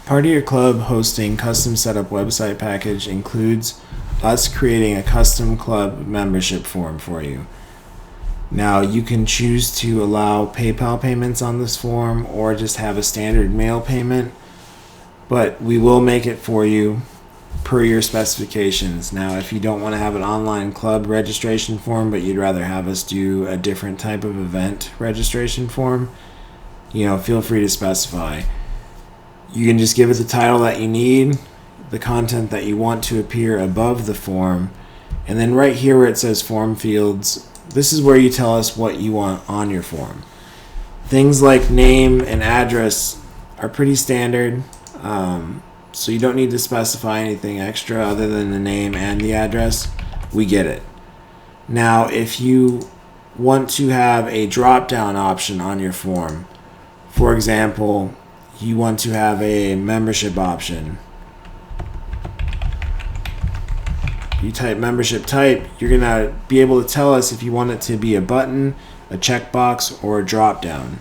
Part of your club hosting custom setup website package includes us creating a custom club membership form for you. Now, you can choose to allow PayPal payments on this form or just have a standard mail payment, but we will make it for you per your specifications. Now, if you don't want to have an online club registration form, but you'd rather have us do a different type of event registration form, feel free to specify. You can just give it the title that you need, the content that you want to appear above the form, and then right here where it says form fields, this is where you tell us what you want on your form. Things like name and address are pretty standard, so you don't need to specify anything extra other than the name and the address. We get it. Now, if you want to have a drop-down option on your form, for example, you want to have a membership option. You type membership type, you're going to be able to tell us if you want it to be a button, a checkbox, or a drop-down.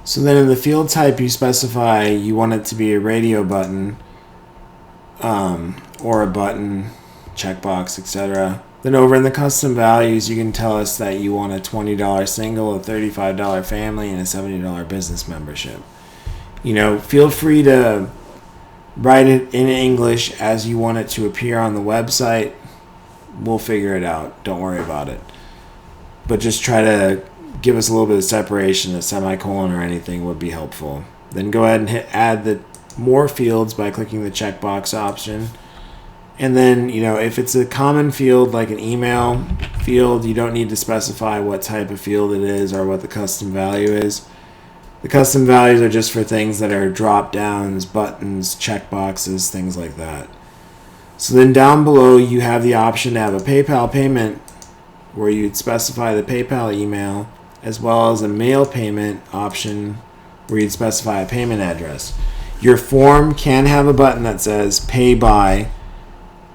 So then in the field type, you specify you want it to be a radio button, or a button, checkbox, etc. Then over in the custom values, you can tell us that you want a $20 single, a $35 family, and a $70 business membership. Feel free to write it in English as you want it to appear on the website. We'll figure it out. Don't worry about it. But just try to give us a little bit of separation. A semicolon or anything would be helpful. Then go ahead and add the more fields by clicking the checkbox option. And then, if it's a common field like an email field, you don't need to specify what type of field it is or what the custom value is. The custom values are just for things that are drop downs, buttons, checkboxes, things like that. So then down below you have the option to have a PayPal payment where you'd specify the PayPal email, as well as a mail payment option where you'd specify a payment address. Your form can have a button that says pay by,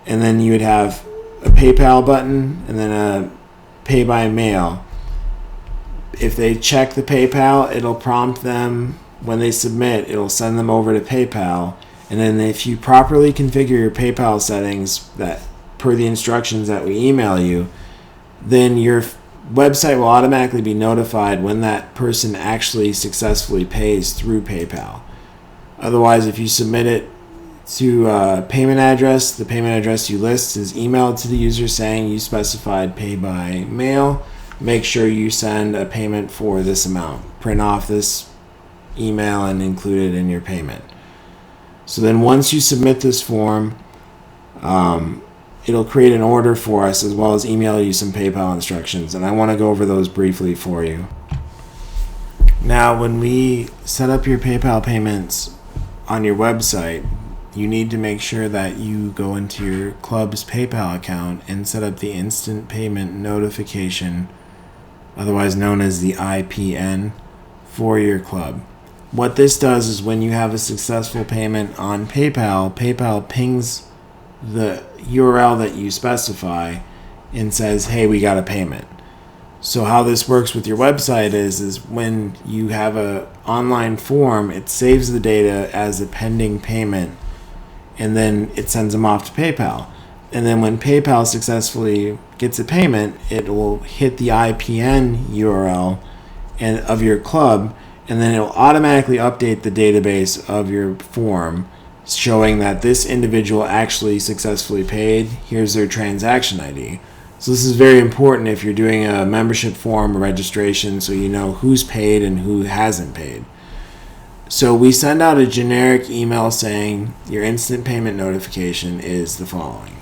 and then you would have a PayPal button and then a pay by mail. If they check the PayPal, it'll prompt them when they submit, it'll send them over to PayPal. And then if you properly configure your PayPal settings that per the instructions that we email you, then your website will automatically be notified when that person actually successfully pays through PayPal. Otherwise, if you submit it to a payment address, the payment address you list is emailed to the user saying you specified pay by mail. Make sure you send a payment for this amount. Print off this email and include it in your payment. So then once you submit this form, it'll create an order for us as well as email you some PayPal instructions. And I want to go over those briefly for you. Now, when we set up your PayPal payments on your website, you need to make sure that you go into your club's PayPal account and set up the instant payment notification, otherwise known as the IPN, for your club. What this does is when you have a successful payment on PayPal, PayPal pings the URL that you specify and says, hey, we got a payment. So how this works with your website is when you have an online form, it saves the data as a pending payment, and then it sends them off to PayPal. And then when PayPal successfully gets a payment, it will hit the IPN URL of your club, and then it will automatically update the database of your form, showing that this individual actually successfully paid. Here's their transaction ID. So this is very important if you're doing a membership form or registration, so you know who's paid and who hasn't paid. So we send out a generic email saying your instant payment notification is the following.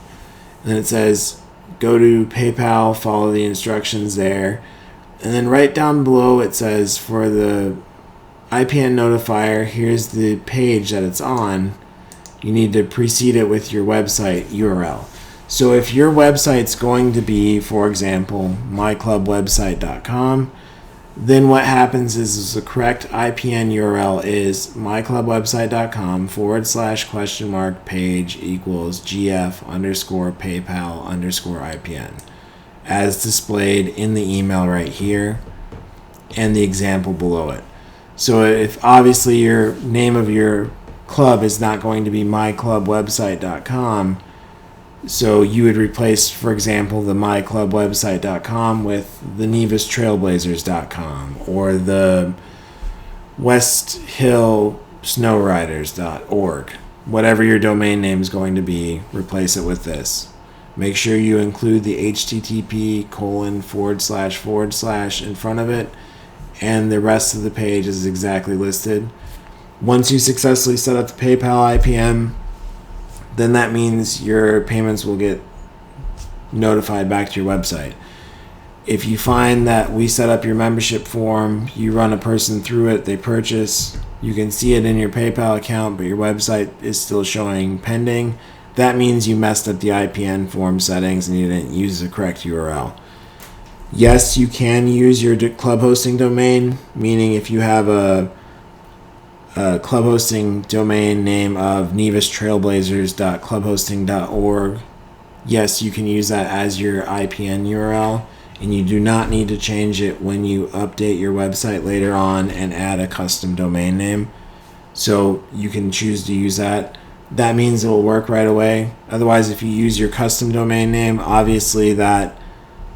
And then it says, go to PayPal, follow the instructions there. And then right down below it says for the IPN notifier, here's the page that it's on. You need to precede it with your website URL. So if your website's going to be, for example, myclubwebsite.com, then what happens is the correct IPN URL is myclubwebsite.com / page equals gf_PayPal_IPN, as displayed in the email right here and the example below it. So if obviously your name of your club is not going to be myclubwebsite.com, so you would replace, for example, the myclubwebsite.com with the nevastrailblazers.com or the westhillsnowriders.org. Whatever your domain name is going to be, replace it with this. Make sure you include the http:// in front of it, and the rest of the page is exactly listed. Once you successfully set up the PayPal IPN, then that means your payments will get notified back to your website. If you find that we set up your membership form, you run a person through it, they purchase, you can see it in your PayPal account, but your website is still showing pending, that means you messed up the IPN form settings and you didn't use the correct URL. Yes, you can use your club hosting domain, meaning if you have a club hosting domain name of nevastrailblazers.clubhosting.org, yes, you can use that as your IPN URL, and you do not need to change it when you update your website later on and add a custom domain name. So you can choose to use that. That means it will work right away. Otherwise, if you use your custom domain name, obviously that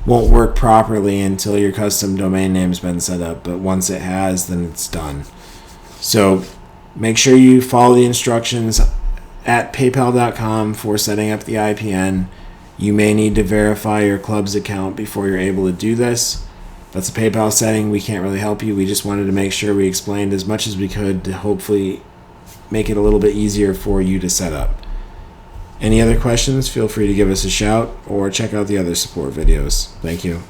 won't work properly until your custom domain name's been set up, but once it has, then it's done. So make sure you follow the instructions at paypal.com for setting up the IPN. You may need to verify your club's account before you're able to do this. That's a PayPal setting. We can't really help you. We just wanted to make sure we explained as much as we could to hopefully make it a little bit easier for you to set up. Any other questions, feel free to give us a shout or check out the other support videos. Thank you.